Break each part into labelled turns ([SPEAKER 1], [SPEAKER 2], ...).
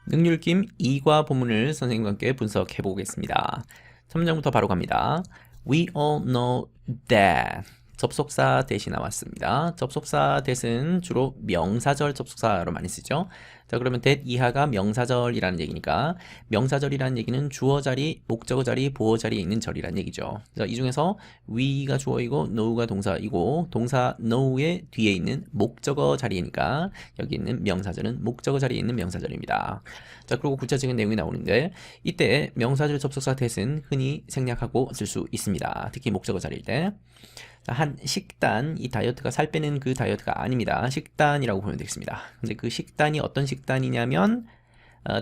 [SPEAKER 1] 능률김 2과 본문을 선생님과 함께 분석해 보겠습니다. 3장부터 바로 갑니다. We all know that 접속사 that이 나왔습니다. 접속사 that은 주로 명사절 접속사로 많이 쓰죠. 자, 그러면 that 이하가 명사절이라는 얘기니까 명사절이라는 얘기는 주어 자리, 목적어 자리, 보어 자리에 있는 절이라는 얘기죠. 자, 이 중에서 we가 주어이고 know가 동사이고 동사 know의 뒤에 있는 목적어 자리니까 여기 있는 명사절은 목적어 자리에 있는 명사절입니다. 자, 그리고 구체적인 내용이 나오는데 이때 명사절 접속사 that은 흔히 생략하고 쓸 수 있습니다. 특히 목적어 자리일 때. 한 식단, 이 다이어트가 살 빼는 그 다이어트가 아닙니다. 식단이라고 보면 되겠습니다. 근데 그 식단이 어떤 식단이냐면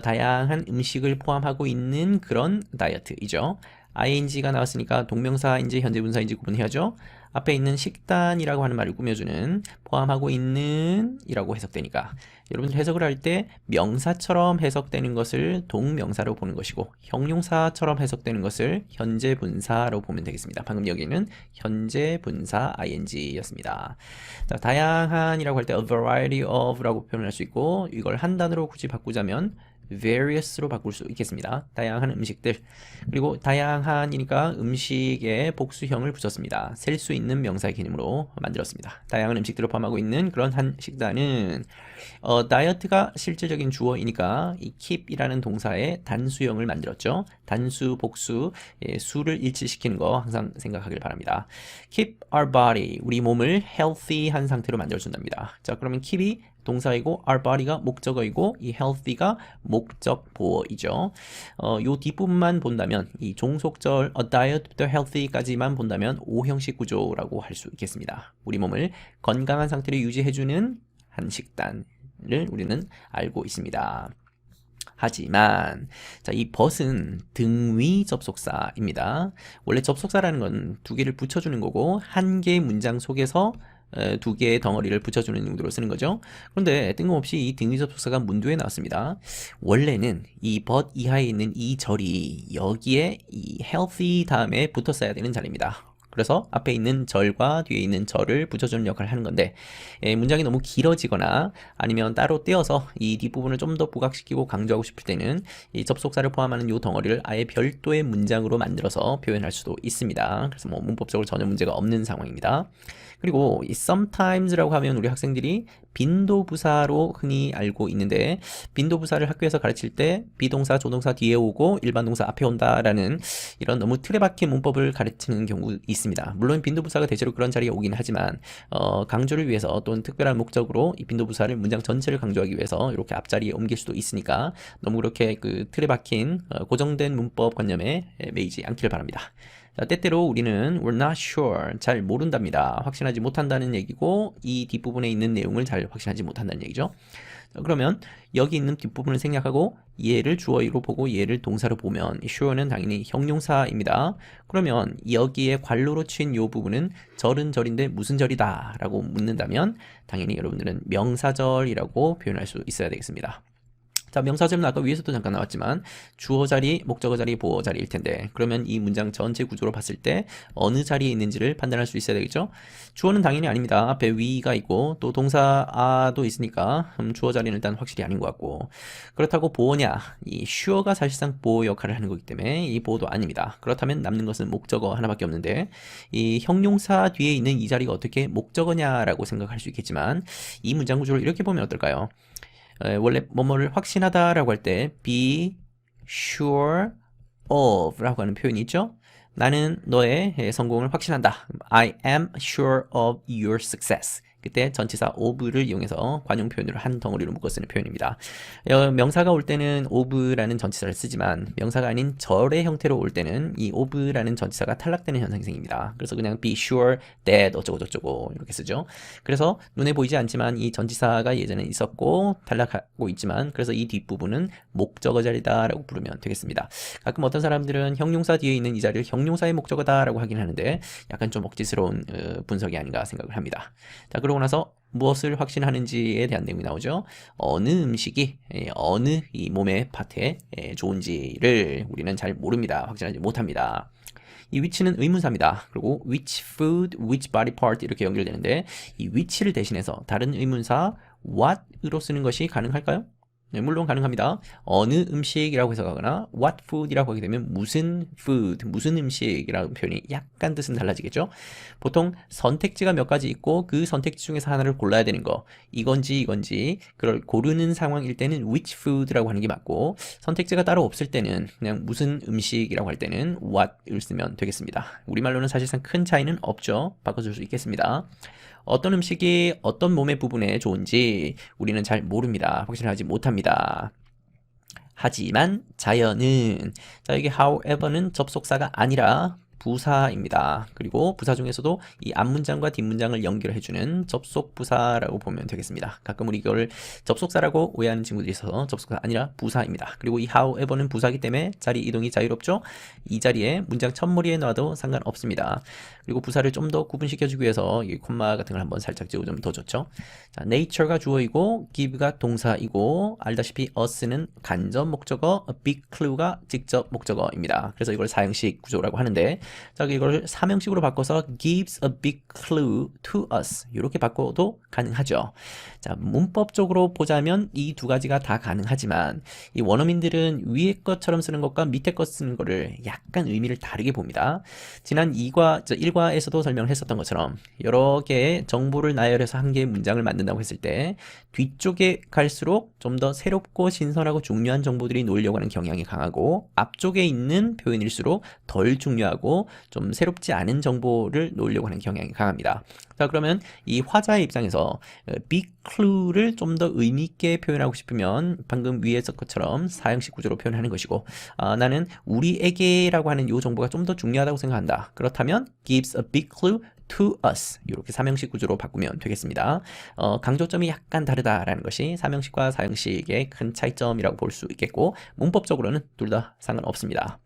[SPEAKER 1] 다양한 음식을 포함하고 있는 그런 다이어트이죠. ing가 나왔으니까 동명사인지 현재분사인지 구분해야죠. 앞에 있는 식단이라고 하는 말을 꾸며주는 포함하고 있는 이라고 해석되니까 여러분들 해석을 할 때 명사처럼 해석되는 것을 동명사로 보는 것이고 형용사처럼 해석되는 것을 현재분사로 보면 되겠습니다. 방금 여기는 현재분사 ing였습니다. 자, 다양한이라고 할 때 a variety of라고 표현할 수 있고 이걸 한 단어로 굳이 바꾸자면 various로 바꿀 수 있겠습니다. 다양한 음식들. 그리고 다양한이니까 음식에 복수형을 붙였습니다. 셀 수 있는 명사의 개념으로 만들었습니다. 다양한 음식들을 포함하고 있는 그런 한 식단은 다이어트가 실질적인 주어이니까 이 keep이라는 동사의 단수형을 만들었죠. 단수, 복수, 수를 일치시키는 거 항상 생각하길 바랍니다. keep our body, 우리 몸을 healthy한 상태로 만들어준답니다. 자, 그러면 keep이 동사이고 our body가 목적어이고 이 healthy가 목적 보어이죠. 요 뒷부분만 본다면 이 종속절 a diet healthy까지만 본다면 O형식 구조라고 할 수 있겠습니다. 우리 몸을 건강한 상태로 유지해주는 한 식단을 우리는 알고 있습니다. 하지만 자, 이 but은 등위 접속사입니다. 원래 접속사라는 건 두 개를 붙여주는 거고 한 개의 문장 속에서 두 개의 덩어리를 붙여주는 용도로 쓰는 거죠. 그런데 뜬금없이 이 등위 접속사가 문두에 나왔습니다. 원래는 이 but 이하에 있는 이 절이 여기에 이 healthy 다음에 붙었어야 되는 자리입니다. 그래서 앞에 있는 절과 뒤에 있는 절을 붙여주는 역할을 하는 건데 문장이 너무 길어지거나 아니면 따로 떼어서 이 뒷부분을 좀 더 부각시키고 강조하고 싶을 때는 이 접속사를 포함하는 이 덩어리를 아예 별도의 문장으로 만들어서 표현할 수도 있습니다. 그래서 뭐 문법적으로 전혀 문제가 없는 상황입니다. 그리고 이 sometimes라고 하면 우리 학생들이 빈도부사로 흔히 알고 있는데 빈도부사를 학교에서 가르칠 때 비동사, 조동사 뒤에 오고 일반 동사 앞에 온다라는 이런 너무 틀에 박힌 문법을 가르치는 경우 있습니다. 물론 빈도부사가 대체로 그런 자리에 오긴 하지만 강조를 위해서 또는 특별한 목적으로 이 빈도부사를 문장 전체를 강조하기 위해서 이렇게 앞자리에 옮길 수도 있으니까 너무 그렇게 그 틀에 박힌 고정된 문법 관념에 매이지 않기를 바랍니다. 자, 때때로 우리는 we're not sure, 잘 모른답니다. 확신하지 못한다는 얘기고 이 뒷부분에 있는 내용을 잘 확신하지 못한다는 얘기죠. 자, 그러면 여기 있는 뒷부분을 생략하고 얘를 주어로 보고 얘를 동사로 보면 sure는 당연히 형용사입니다. 그러면 여기에 관로로 친 이 부분은 절은 절인데 무슨 절이다 라고 묻는다면 당연히 여러분들은 명사절이라고 표현할 수 있어야 되겠습니다. 자, 명사절은 아까 위에서도 잠깐 나왔지만 주어 자리, 목적어 자리, 보어 자리일 텐데 그러면 이 문장 전체 구조로 봤을 때 어느 자리에 있는지를 판단할 수 있어야 되겠죠? 주어는 당연히 아닙니다. 앞에 we가 있고 또 동사 a도 있으니까 주어 자리는 일단 확실히 아닌 것 같고 그렇다고 보어냐? 이 sure가 사실상 보어 역할을 하는 거기 때문에 이 보어도 아닙니다. 그렇다면 남는 것은 목적어 하나밖에 없는데 이 형용사 뒤에 있는 이 자리가 어떻게 목적어냐라고 생각할 수 있겠지만 이 문장 구조를 이렇게 보면 어떨까요? 원래 뭐뭐를 확신하다라고 할 때 be sure of 라고 하는 표현이 있죠. 나는 너의 성공을 확신한다. I am sure of your success. 그때 전치사 of를 이용해서 관용 표현으로 한 덩어리로 묶어 쓰는 표현입니다. 명사가 올 때는 of라는 전치사를 쓰지만 명사가 아닌 절의 형태로 올 때는 이 of라는 전치사가 탈락되는 현상이 생깁니다. 그래서 그냥 be sure that 어쩌고 저쩌고 이렇게 쓰죠. 그래서 눈에 보이지 않지만 이 전치사가 예전에 있었고 탈락하고 있지만 그래서 이 뒷부분은 목적어 자리다 라고 부르면 되겠습니다. 가끔 어떤 사람들은 형용사 뒤에 있는 이 자리를 형용사의 목적어다 라고 하긴 하는데 약간 좀 억지스러운 분석이 아닌가 생각을 합니다. 자, 그러고 나서 무엇을 확신하는지에 대한 내용이 나오죠. 어느 음식이 어느 이 몸의 파트에 좋은지를 우리는 잘 모릅니다. 확신하지 못합니다. 이 which는 의문사입니다. 그리고 which food, which body part 이렇게 연결되는데 이 which를 대신해서 다른 의문사 what으로 쓰는 것이 가능할까요? 네, 물론 가능합니다. 어느 음식이라고 해석하거나 what food이라고 하게 되면 무슨 food, 무슨 음식이라는 표현이 약간 뜻은 달라지겠죠. 보통 선택지가 몇 가지 있고 그 선택지 중에서 하나를 골라야 되는 거, 이건지 그걸 고르는 상황일 때는 which food라고 하는 게 맞고, 선택지가 따로 없을 때는 그냥 무슨 음식이라고 할 때는 what을 쓰면 되겠습니다. 우리말로는 사실상 큰 차이는 없죠. 바꿔줄 수 있겠습니다. 어떤 음식이 어떤 몸의 부분에 좋은지 우리는 잘 모릅니다. 확실하지 못합니다. 하지만 자연은, 자, 이게 however는 접속사가 아니라 부사입니다. 그리고 부사 중에서도 이 앞문장과 뒷문장을 연결해주는 접속 부사라고 보면 되겠습니다. 가끔 우리 이걸 접속사라고 오해하는 친구들이 있어서 접속사 아니라 부사입니다. 그리고 이 however는 부사이기 때문에 자리 이동이 자유롭죠. 이 자리에 문장 첫머리에 놔도 상관없습니다. 그리고 부사를 좀 더 구분시켜주기 위해서 이 콤마 같은 걸 한번 살짝 찍어주면 더 좋죠. 자, nature가 주어이고 give가 동사이고, 알다시피 us는 간접 목적어, a big clue가 직접 목적어입니다. 그래서 이걸 사형식 구조라고 하는데, 자, 이걸 사명식으로 바꿔서 gives a big clue to us 이렇게 바꿔도 가능하죠. 자, 문법적으로 보자면 이 두 가지가 다 가능하지만 이 원어민들은 위에 것처럼 쓰는 것과 밑에 것 쓰는 거를 약간 의미를 다르게 봅니다. 지난 1과에서도 설명을 했었던 것처럼 여러 개의 정보를 나열해서 한 개의 문장을 만든다고 했을 때 뒤쪽에 갈수록 좀 더 새롭고 신선하고 중요한 정보들이 놓이려고 하는 경향이 강하고, 앞쪽에 있는 표현일수록 덜 중요하고 좀 새롭지 않은 정보를 놓으려고 하는 경향이 강합니다. 자, 그러면 이 화자의 입장에서 big clue를 좀 더 의미 있게 표현하고 싶으면 방금 위에서 것처럼 사형식 구조로 표현하는 것이고, 나는 우리에게라고 하는 이 정보가 좀 더 중요하다고 생각한다. 그렇다면 gives a big clue to us 이렇게 사명식 구조로 바꾸면 되겠습니다. 강조점이 약간 다르다라는 것이 사명식과 사형식의 큰 차이점이라고 볼 수 있겠고, 문법적으로는 둘 다 상관없습니다.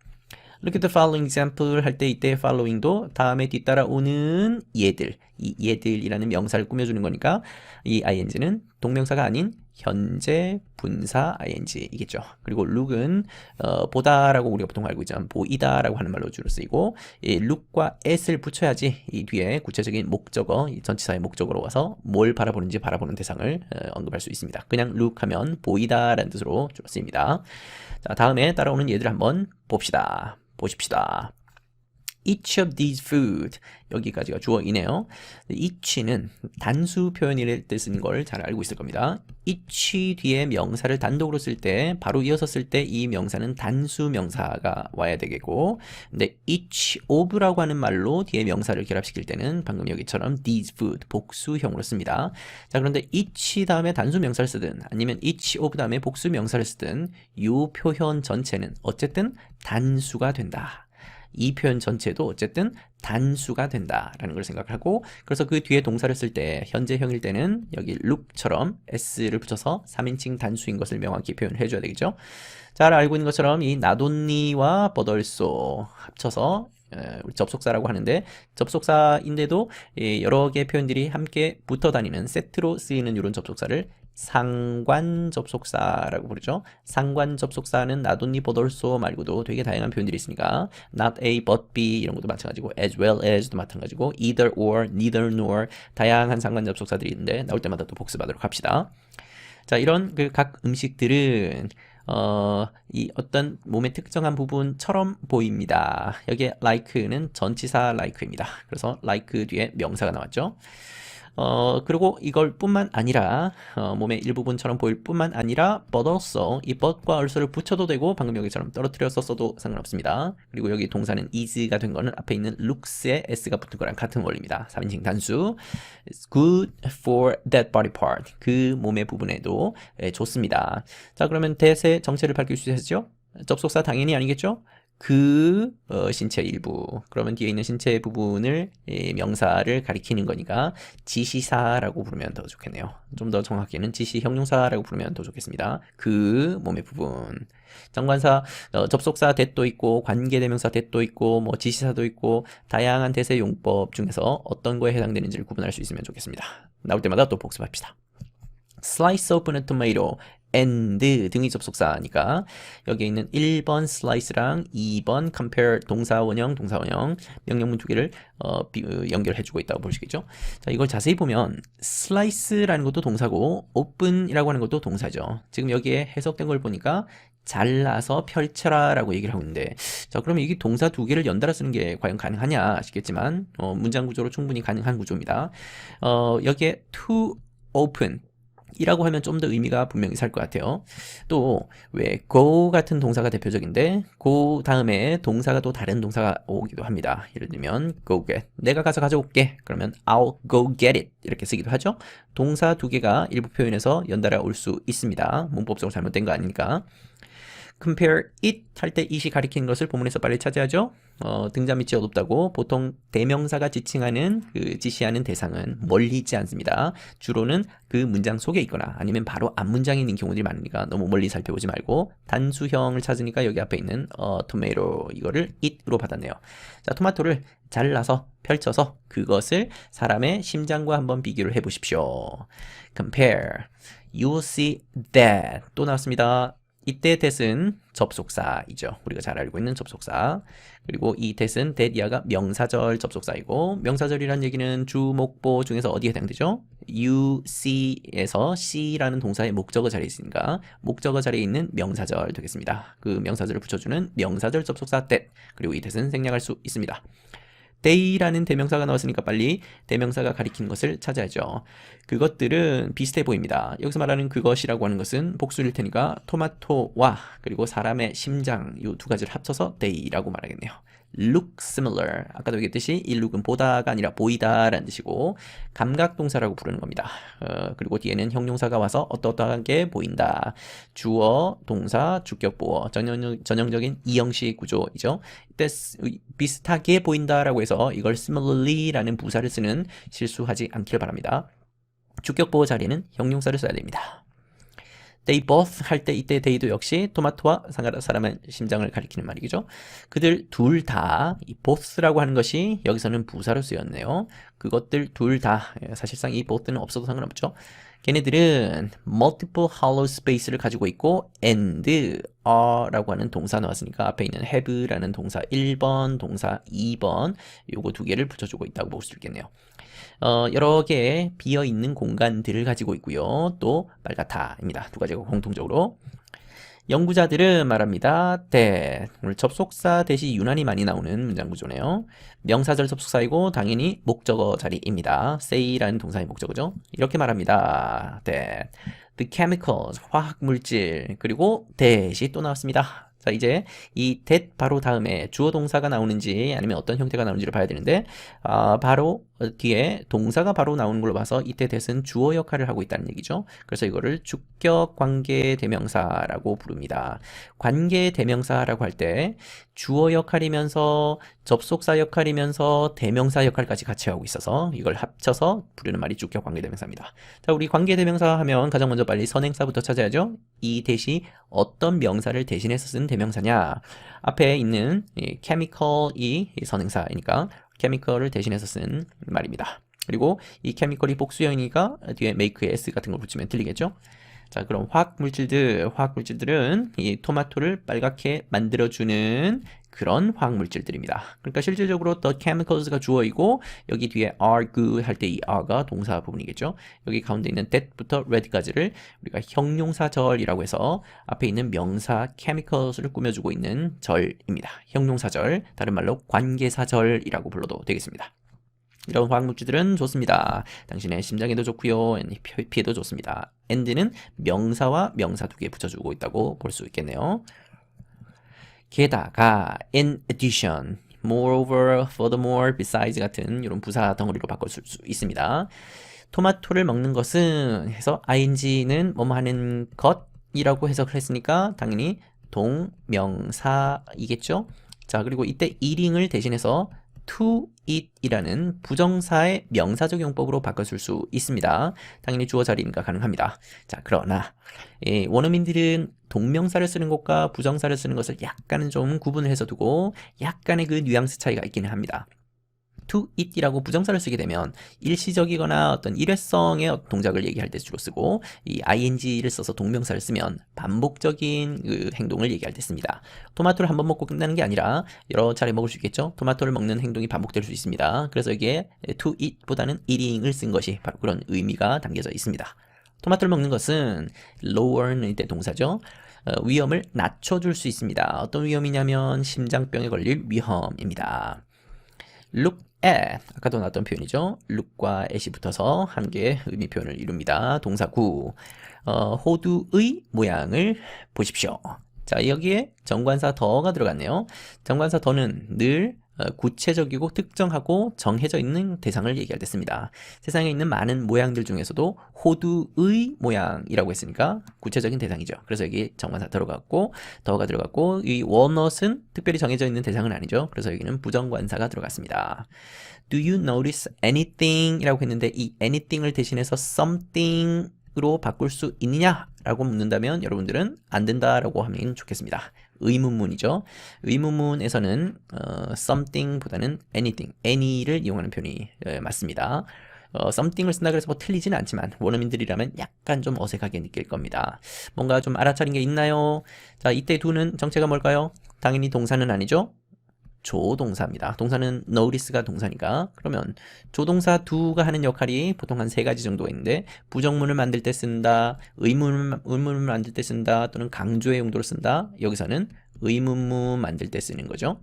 [SPEAKER 1] Look at the following example 할 때 이때 following도 다음에 뒤따라오는 얘들, 이 얘들이라는 명사를 꾸며주는 거니까 이 ing는 동명사가 아닌 현재 분사 ing이겠죠. 그리고 look은 보다라고 우리가 보통 알고 있지만 보이다라고 하는 말로 주로 쓰이고, 이 look과 at을 붙여야지 이 뒤에 구체적인 목적어, 이 전치사의 목적어로 와서 뭘 바라보는지 바라보는 대상을 언급할 수 있습니다. 그냥 look 하면 보이다라는 뜻으로 주로 쓰입니다. 자, 다음에 따라오는 얘들 한번 봅시다. 보십시다. Each of these food, 여기까지가 주어이네요. each는 단수 표현일 때 쓰는 걸 잘 알고 있을 겁니다. each 뒤에 명사를 단독으로 쓸 때, 바로 이어서 쓸 때 이 명사는 단수 명사가 와야 되겠고, 근데 each of라고 하는 말로 뒤에 명사를 결합시킬 때는 방금 여기처럼 these food 복수형으로 씁니다. 자, 그런데 each 다음에 단수 명사를 쓰든 아니면 each of 다음에 복수 명사를 쓰든 이 표현 전체는 어쨌든 단수가 된다. 이 표현 전체도 어쨌든 단수가 된다라는 걸 생각하고, 그래서 그 뒤에 동사를 쓸 때 현재형일 때는 여기 look처럼 s를 붙여서 3인칭 단수인 것을 명확히 표현해 줘야 되겠죠. 잘 알고 있는 것처럼 이 not only와 but also 합쳐서 우리 접속사라고 하는데, 접속사인데도 여러 개의 표현들이 함께 붙어 다니는 세트로 쓰이는 이런 접속사를 상관 접속사라고 부르죠. 상관 접속사는 not only but also 말고도 되게 다양한 표현들이 있으니까 not A but B 이런 것도 마찬가지고 as well as도 마찬가지고 either or, neither nor 다양한 상관 접속사들이 있는데 나올 때마다 또 복습하도록 합시다. 자, 이런 그 각 음식들은 이 어떤 몸의 특정한 부분처럼 보입니다. 여기에 like는 전치사 like입니다. 그래서 like 뒤에 명사가 나왔죠. 그리고 이걸 뿐만 아니라 몸의 일부분처럼 보일 뿐만 아니라 but also, 이 but과 also를 붙여도 되고 방금 여기처럼 떨어뜨려서 써도 상관없습니다. 그리고 여기 동사는 is가 된 거는 앞에 있는 looks에 s가 붙은 거랑 같은 원리입니다. 3인칭 단수. It's good for that body part. 그 몸의 부분에도 좋습니다. 자, 그러면 대세 정체를 밝힐 수 있겠죠? 접속사 당연히 아니겠죠? 그 신체 일부, 그러면 뒤에 있는 신체 부분을 명사를 가리키는 거니까 지시사라고 부르면 더 좋겠네요. 좀 더 정확히는 지시 형용사라고 부르면 더 좋겠습니다. 그 몸의 부분. 정관사, 접속사 that도 있고 관계대명사 that도 있고 뭐 지시사도 있고 다양한 대세 용법 중에서 어떤 거에 해당되는지를 구분할 수 있으면 좋겠습니다. 나올 때마다 또 복습합시다. slice open a tomato and 등이 접속사니까 여기에 있는 1번 slice랑 2번 compare 동사 원형 명령문 두 개를 연결해주고 있다고 보시겠죠. 자, 이걸 자세히 보면 slice라는 것도 동사고 open이라고 하는 것도 동사죠. 지금 여기에 해석된 걸 보니까 잘라서 펼쳐라 라고 얘기를 하고 있는데, 자, 그러면 이게 동사 두 개를 연달아 쓰는 게 과연 가능하냐 싶겠지만 문장 구조로 충분히 가능한 구조입니다. 여기에 to open 이라고 하면 좀 더 의미가 분명히 살 것 같아요. 또 왜 go 같은 동사가 대표적인데 go 다음에 동사가 또 다른 동사가 오기도 합니다. 예를 들면 go get, 내가 가서 가져올게. 그러면 I'll go get it 이렇게 쓰기도 하죠. 동사 두 개가 일부 표현에서 연달아 올 수 있습니다. 문법적으로 잘못된 거 아니니까. compare it 할 때 it이 가리키는 것을 본문에서 빨리 찾아야죠. 등잔 밑이 어둡다고 보통 대명사가 지칭하는 지시하는 대상은 멀리 있지 않습니다. 주로는 그 문장 속에 있거나 아니면 바로 앞 문장에 있는 경우들이 많으니까 너무 멀리 살펴보지 말고 단수형을 찾으니까 여기 앞에 있는 tomato 이거를 it으로 받았네요. 자, 토마토를 잘라서 펼쳐서 그것을 사람의 심장과 한번 비교를 해보십시오. compare, you will see that 또 나왔습니다. 이때 that은 접속사이죠. 우리가 잘 알고 있는 접속사. 그리고 이 that은 that 이하가 명사절 접속사이고, 명사절이란 얘기는 주, 목보 중에서 어디에 해당되죠? you, see에서 see라는 동사의 목적어 자리에 있으니까 목적어 자리에 있는 명사절 되겠습니다. 그 명사절을 붙여주는 명사절 접속사 that. 그리고 이 that은 생략할 수 있습니다. they라는 대명사가 나왔으니까 빨리 대명사가 가리키는 것을 찾아야죠. 그것들은 비슷해 보입니다. 여기서 말하는 그것이라고 하는 것은 복수일 테니까 토마토와 그리고 사람의 심장 이 두 가지를 합쳐서 they라고 말하겠네요. look similar, 아까도 얘기했듯이 이 look은 보다가 아니라 보이다라는 뜻이고 감각동사라고 부르는 겁니다. 그리고 뒤에는 형용사가 와서 어떠하게 보인다. 주어, 동사, 주격보어, 전형적인 이형식 구조이죠. 이때 비슷하게 보인다라고 해서 이걸 similarly라는 부사를 쓰는 실수하지 않길 바랍니다. 주격보어 자리에는 형용사를 써야 됩니다. They both 할 때 이때 they도 역시 토마토와 사람의 심장을 가리키는 말이죠. 그들 둘 다 이 both라고 하는 것이 여기서는 부사로 쓰였네요. 그것들 둘 다 사실상 이 both는 없어도 상관없죠. 걔네들은 multiple hollow space를 가지고 있고 and are라고 하는 동사 나왔으니까 앞에 있는 have라는 동사 1번, 동사 2번 요거 두 개를 붙여주고 있다고 볼 수 있겠네요. 여러 개의 비어있는 공간들을 가지고 있고요. 또 빨갛다입니다. 두 가지가 공통적으로. 연구자들은 말합니다. that. 오늘 접속사 대시 유난히 많이 나오는 문장 구조네요. 명사절 접속사이고 당연히 목적어 자리입니다. say라는 동사의 목적어죠. 이렇게 말합니다. that. the chemicals, 화학물질, 그리고 that이 또 나왔습니다. 자, 이제 이 that 바로 다음에 주어 동사가 나오는지 아니면 어떤 형태가 나오는지를 봐야 되는데 바로 뒤에 동사가 바로 나오는 걸로 봐서 이때 that은 주어 역할을 하고 있다는 얘기죠. 그래서 이거를 주격 관계 대명사라고 부릅니다. 관계 대명사라고 할 때 주어 역할이면서 접속사 역할이면서 대명사 역할까지 같이 하고 있어서 이걸 합쳐서 부르는 말이 주격 관계 대명사입니다. 자, 우리 관계 대명사 하면 가장 먼저 빨리 선행사부터 찾아야죠. 이 that이 어떤 명사를 대신해서 쓴 대명사냐? 앞에 있는 이 chemical이 선행사이니까 chemical을 대신해서 쓴 말입니다. 그리고 이 chemical이 복수형이니까 뒤에 make s 같은 걸 붙이면 틀리겠죠? 자, 그럼 화학물질들은 이 토마토를 빨갛게 만들어주는 그런 화학물질들입니다. 그러니까 실질적으로 the chemicals가 주어이고 여기 뒤에 are good 할 때 이 are가 동사 부분이겠죠. 여기 가운데 있는 that부터 red까지를 우리가 형용사절이라고 해서 앞에 있는 명사 chemicals를 꾸며주고 있는 절입니다. 형용사절, 다른 말로 관계사절이라고 불러도 되겠습니다. 이런 화학물질들은 좋습니다. 당신의 심장에도 좋고요. 피에도 좋습니다. and는 명사와 명사 두 개 붙여주고 있다고 볼 수 있겠네요. 게다가 in addition, moreover, furthermore, besides 같은 이런 부사 덩어리로 바꿀 수 있습니다. 토마토를 먹는 것은 해서 ing는 뭐뭐 하는 것이라고 해석을 했으니까 당연히 동명사이겠죠. 자, 그리고 이때 eating을 대신해서 to eat 이라는 부정사의 명사적 용법으로 바꿔줄 수 있습니다. 당연히 주어 자리니까 가능합니다. 자, 그러나 원어민들은 동명사를 쓰는 것과 부정사를 쓰는 것을 약간은 좀 구분을 해서 두고 약간의 그 뉘앙스 차이가 있기는 합니다. to it이라고 부정사를 쓰게 되면 일시적이거나 어떤 일회성의 동작을 얘기할 때 주로 쓰고 이 ing를 써서 동명사를 쓰면 반복적인 그 행동을 얘기할 때 씁니다. 토마토를 한번 먹고 끝나는 게 아니라 여러 차례 먹을 수 있겠죠. 토마토를 먹는 행동이 반복될 수 있습니다. 그래서 이게 to eat보다는 eating을 쓴 것이 바로 그런 의미가 담겨져 있습니다. 토마토를 먹는 것은 lower는 이때 동사죠. 위험을 낮춰줄 수 있습니다. 어떤 위험이냐면 심장병에 걸릴 위험입니다. look at, 아까도 나왔던 표현이죠. look과 at이 붙어서 한 개의 의미 표현을 이룹니다. 동사구. 호두의 모양을 보십시오. 자, 여기에 정관사 더가 들어갔네요. 정관사 더는 늘 구체적이고 특정하고 정해져 있는 대상을 얘기할 때 씁니다. 세상에 있는 많은 모양들 중에서도 호두의 모양이라고 했으니까 구체적인 대상이죠. 그래서 여기 정관사 들어갔고 더가 들어갔고 이 walnut은 특별히 정해져 있는 대상은 아니죠. 그래서 여기는 부정관사가 들어갔습니다. Do you notice anything? 이라고 했는데 이 anything을 대신해서 something 으로 바꿀 수 있느냐? 라고 묻는다면 여러분들은 안 된다라고 하면 좋겠습니다. 의문문이죠. 의문문에서는 something보다는 anything, any를 이용하는 표현이 맞습니다. something을 쓴다 그래서 뭐 틀리지는 않지만 원어민들이라면 약간 좀 어색하게 느낄 겁니다. 뭔가 좀 알아차린 게 있나요? 자, 이때 do는 정체가 뭘까요? 당연히 동사는 아니죠. 조동사입니다. 동사는 notice가 동사니까 그러면 조동사 do가 하는 역할이 보통 한 3가지 정도가 있는데 부정문을 만들 때 쓴다, 의문문을 만들 때 쓴다, 또는 강조의 용도로 쓴다. 여기서는 의문문 만들 때 쓰는 거죠.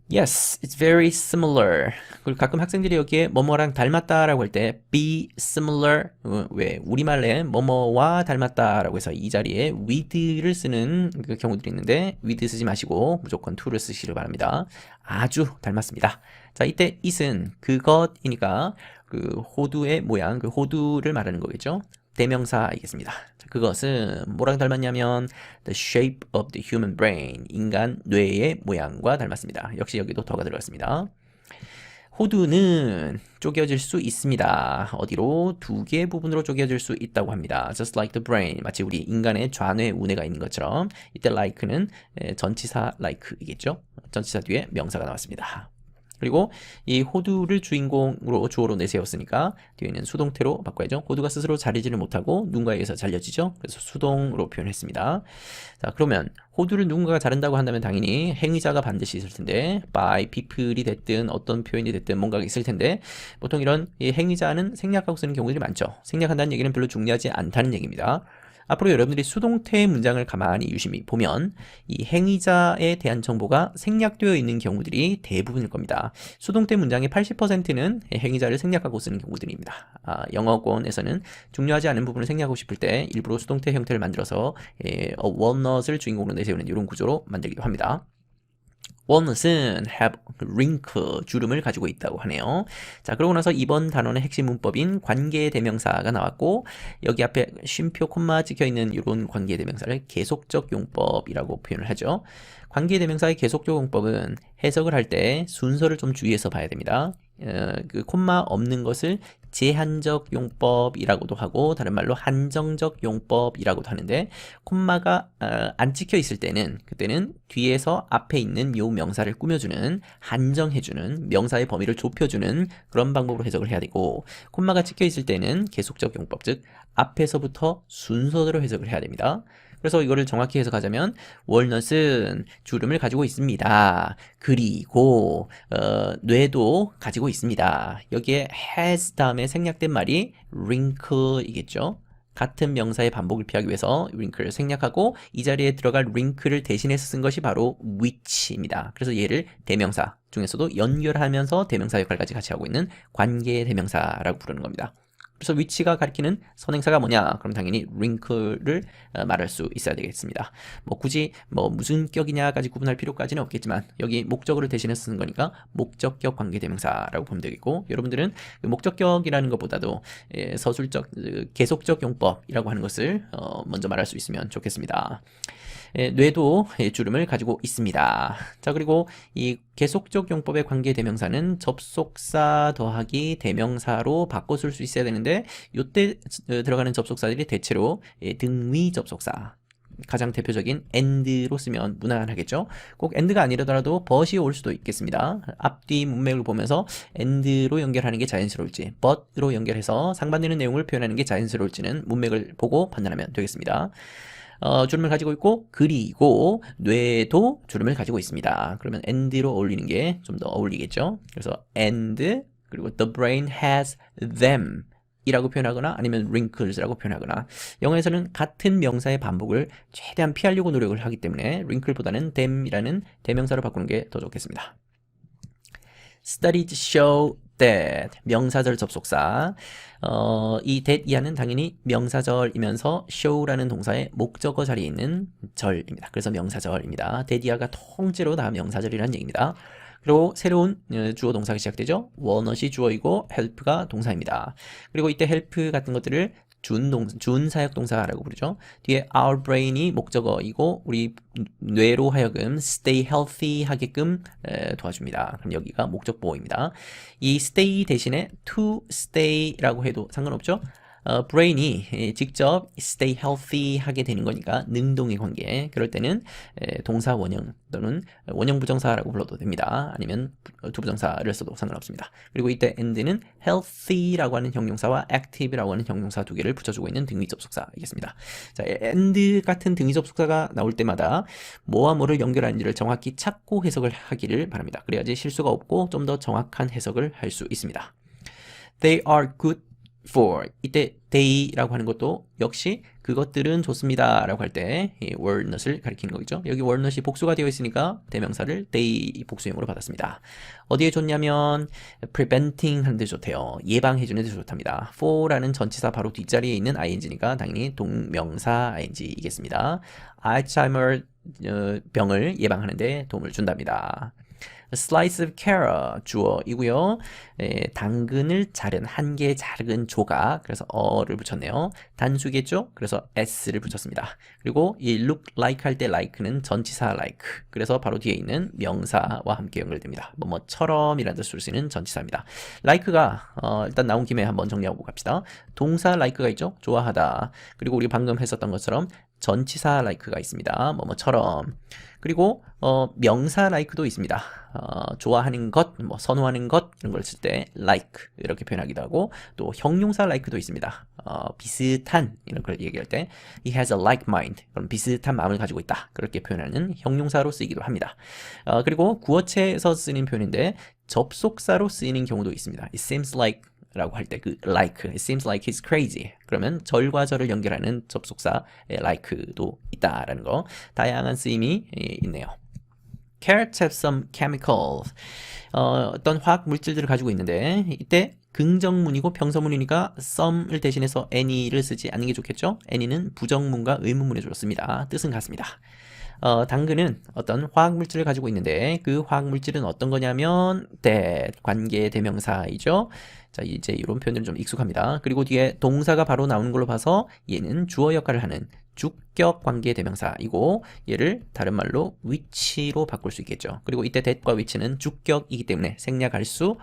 [SPEAKER 1] Yes, it's very similar. 그리고 가끔 학생들이 여기에 뭐뭐랑 닮았다라고 할 때 be similar, 왜 우리말에 뭐뭐와 닮았다라고 해서 이 자리에 with를 쓰는 그 경우들이 있는데 with 쓰지 마시고 무조건 to를 쓰시길 바랍니다. 아주 닮았습니다. 자, 이때 it은 그것이니까 그 호두의 모양, 그 호두를 말하는 거겠죠. 대명사이겠습니다. 그것은 뭐랑 닮았냐면 the shape of the human brain, 인간 뇌의 모양과 닮았습니다. 역시 여기도 더가 들어갔습니다. 호두는 쪼개질 수 있습니다. 어디로? 2개의 부분으로 쪼개질 수 있다고 합니다. Just like the brain, 마치 우리 인간의 좌뇌, 우뇌가 있는 것처럼. 이때 like는 전치사 like이겠죠. 전치사 뒤에 명사가 나왔습니다. 그리고 이 호두를 주인공으로 주어로 내세웠으니까 뒤에는 수동태로 바꿔야죠. 호두가 스스로 자리지를 못하고 누군가에 의해서 잘려지죠. 그래서 수동으로 표현했습니다. 자, 그러면 호두를 누군가가 자른다고 한다면 당연히 행위자가 반드시 있을 텐데 by people이 됐든 어떤 표현이 됐든 뭔가가 있을 텐데 보통 이런 이 행위자는 생략하고 쓰는 경우들이 많죠. 생략한다는 얘기는 별로 중요하지 않다는 얘기입니다. 앞으로 여러분들이 수동태 문장을 가만히 유심히 보면 이 행위자에 대한 정보가 생략되어 있는 경우들이 대부분일 겁니다. 수동태 문장의 80%는 행위자를 생략하고 쓰는 경우들입니다. 영어권에서는 중요하지 않은 부분을 생략하고 싶을 때 일부러 수동태 형태를 만들어서 walnut을 주인공으로 내세우는 이런 구조로 만들기도 합니다. walnut은 have wrinkle, 주름을 가지고 있다고 하네요. 자, 그러고 나서 이번 단원의 핵심 문법인 관계대명사가 나왔고 여기 앞에 쉼표 콤마 찍혀있는 이런 관계대명사를 계속적 용법이라고 표현을 하죠. 관계대명사의 계속적 용법은 해석을 할 때 순서를 좀 주의해서 봐야 됩니다. 그 콤마 없는 것을 제한적 용법이라고도 하고 다른 말로 한정적 용법이라고도 하는데 콤마가 안 찍혀 있을 때는 그때는 뒤에서 앞에 있는 요 명사를 꾸며주는 한정해주는 명사의 범위를 좁혀주는 그런 방법으로 해석을 해야 되고 콤마가 찍혀 있을 때는 계속적 용법 즉 앞에서부터 순서대로 해석을 해야 됩니다. 그래서 이거를 정확히 해석하자면 walnut은 주름을 가지고 있습니다. 그리고 뇌도 가지고 있습니다. 여기에 has 다음에 생략된 말이 wrinkle이겠죠. 같은 명사의 반복을 피하기 위해서 wrinkle를 생략하고 이 자리에 들어갈 wrinkle를 대신해서 쓴 것이 바로 which입니다. 그래서 얘를 대명사 중에서도 연결하면서 대명사 역할까지 같이 하고 있는 관계 대명사라고 부르는 겁니다. 그래서 which가 가리키는 선행사가 뭐냐? 그럼 당연히 wrinkle를 말할 수 있어야 되겠습니다. 뭐 굳이 뭐 무슨 격이냐까지 구분할 필요까지는 없겠지만 여기 목적어를 대신해서 쓰는 거니까 목적격 관계대명사라고 보면 되겠고 여러분들은 그 목적격이라는 것보다도 서술적, 계속적 용법이라고 하는 것을 먼저 말할 수 있으면 좋겠습니다. 뇌도 주름을 가지고 있습니다. 자, 그리고 이 계속적 용법의 관계대명사는 접속사 더하기 대명사로 바꿔 쓸 수 있어야 되는데 이때 들어가는 접속사들이 대체로 등위 접속사 가장 대표적인 and로 쓰면 무난하겠죠. 꼭 and가 아니더라도 but이 올 수도 있겠습니다. 앞뒤 문맥을 보면서 and로 연결하는 게 자연스러울지 but로 연결해서 상반되는 내용을 표현하는 게 자연스러울지는 문맥을 보고 판단하면 되겠습니다. 주름을 가지고 있고 그리고 뇌도 주름을 가지고 있습니다. 그러면 and로 어울리는 게 좀 더 어울리겠죠. 그래서 and 그리고 the brain has them 이라고 표현하거나 아니면 wrinkles라고 표현하거나 영어에서는 같은 명사의 반복을 최대한 피하려고 노력을 하기 때문에 wrinkle보다는 them이라는 대명사로 바꾸는 게 더 좋겠습니다. Studies show that 명사절 접속사 이 that 이하는 당연히 명사절이면서 show라는 동사의 목적어 자리에 있는 절입니다. 그래서 명사절입니다. that 이하가 통째로 다 명사절이라는 얘기입니다. 그리고 새로운 주어 동사가 시작되죠. what이 주어이고 help가 동사입니다. 그리고 이때 help 같은 것들을 준사역 동사라고 부르죠. 뒤에 our brain이 목적어이고 우리 뇌로 하여금 stay healthy 하게끔 도와줍니다. 그럼 여기가 목적보호입니다. 이 stay 대신에 to stay라고 해도 상관없죠. brain이 직접 stay healthy 하게 되는 거니까 능동의 관계. 그럴 때는 동사 원형 또는 원형 부정사라고 불러도 됩니다. 아니면 두부정사를 써도 상관없습니다. 그리고 이때 and는 healthy라고 하는 형용사와 active라고 하는 형용사 두 개를 붙여주고 있는 등위 접속사이겠습니다. 자, and 같은 등위 접속사가 나올 때마다 뭐와 뭐를 연결하는지를 정확히 찾고 해석을 하기를 바랍니다. 그래야지 실수가 없고 좀 더 정확한 해석을 할 수 있습니다. They are good for 이때 they라고 하는 것도 역시 그것들은 좋습니다 라고 할 때 were not을 가리키는 거겠죠. 여기 were not이 복수가 되어 있으니까 대명사를 they 복수형으로 받았습니다. 어디에 좋냐면 preventing 하는 데 좋대요. 예방해주는 데 좋답니다. for라는 전치사 바로 뒷자리에 있는 ing니까 당연히 동명사 ing이겠습니다. 알츠하이머 병을 예방하는 데 도움을 준답니다. A slice of carrot 주어이고요. 당근을 자른 한 개의 작은 조각 그래서 어를 붙였네요. 단수겠죠? 그래서 s를 붙였습니다. 그리고 이 look like 할 때 like는 전치사 like 그래서 바로 뒤에 있는 명사와 함께 연결됩니다. 뭐처럼이라는 뜻으로 쓰이는 전치사입니다. like가 일단 나온 김에 한번 정리하고 갑시다. 동사 like가 있죠? 좋아하다. 그리고 우리 방금 했었던 것처럼 전치사 like가 있습니다. 뭐처럼. 그리고 명사 like도 있습니다. 좋아하는 것, 선호하는 것 이런 걸 쓸 때 like 이렇게 표현하기도 하고 또 형용사 like도 있습니다. 비슷한 이런 걸 얘기할 때 he has a like mind 그럼 비슷한 마음을 가지고 있다 그렇게 표현하는 형용사로 쓰이기도 합니다. 그리고 구어체에서 쓰는 표현인데 접속사로 쓰이는 경우도 있습니다. It seems like 라고 할 때 그 like, it seems like he's crazy 그러면 절과 절을 연결하는 접속사 like도 있다라는 거 다양한 쓰임이 있네요. Carrots have some chemicals 어떤 화학 물질들을 가지고 있는데 이때 긍정문이고 평서문이니까 some을 대신해서 any를 쓰지 않는 게 좋겠죠. any는 부정문과 의문문에 줄었습니다. 뜻은 같습니다. 당근은 어떤 화학물질을 가지고 있는데 그 화학물질은 어떤 거냐면 that 관계 대명사이죠. 자, 이제 이런 표현들은 좀 익숙합니다. 그리고 뒤에 동사가 바로 나오는 걸로 봐서 얘는 주어 역할을 하는 주격 관계 대명사이고 얘를 다른 말로 which로 바꿀 수 있겠죠. 그리고 이때 that과 which는 주격이기 때문에 생략할 수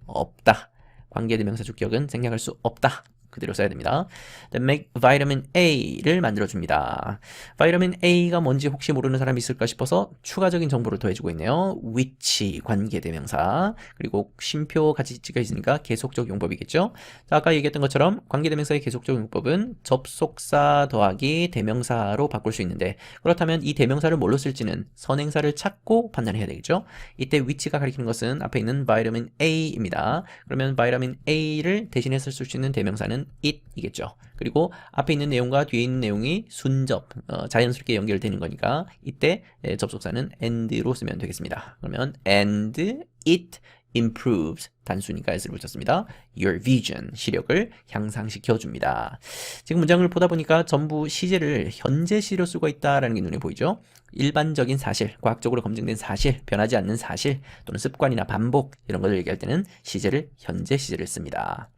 [SPEAKER 1] 없다. 관계 대명사 주격은 생략할 수 없다. 그대로 써야 됩니다. Then make vitamin A를 만들어줍니다. vitamin A가 뭔지 혹시 모르는 사람이 있을까 싶어서 추가적인 정보를 더해주고 있네요. which 관계대명사 그리고 쉼표 같이 찍혀 있으니까 계속적 용법이겠죠. 자, 아까 얘기했던 것처럼 관계대명사의 계속적 용법은 접속사 더하기 대명사로 바꿀 수 있는데 그렇다면 이 대명사를 뭘로 쓸지는 선행사를 찾고 판단해야 되겠죠. 이때 which가 가리키는 것은 앞에 있는 vitamin A입니다. 그러면 vitamin A를 대신해서 쓸 수 있는 대명사는 it이겠죠. 그리고 앞에 있는 내용과 뒤에 있는 내용이 순접, 자연스럽게 연결되는 거니까 이때 접속사는 and로 쓰면 되겠습니다. 그러면 and it improves 단수니까 s를 붙였습니다. Your vision 시력을 향상시켜 줍니다. 지금 문장을 보다 보니까 전부 시제를 현재 시로 쓰고 있다라는 게 눈에 보이죠. 일반적인 사실, 과학적으로 검증된 사실, 변하지 않는 사실 또는 습관이나 반복 이런 것을 얘기할 때는 시제를 현재 시제를 씁니다.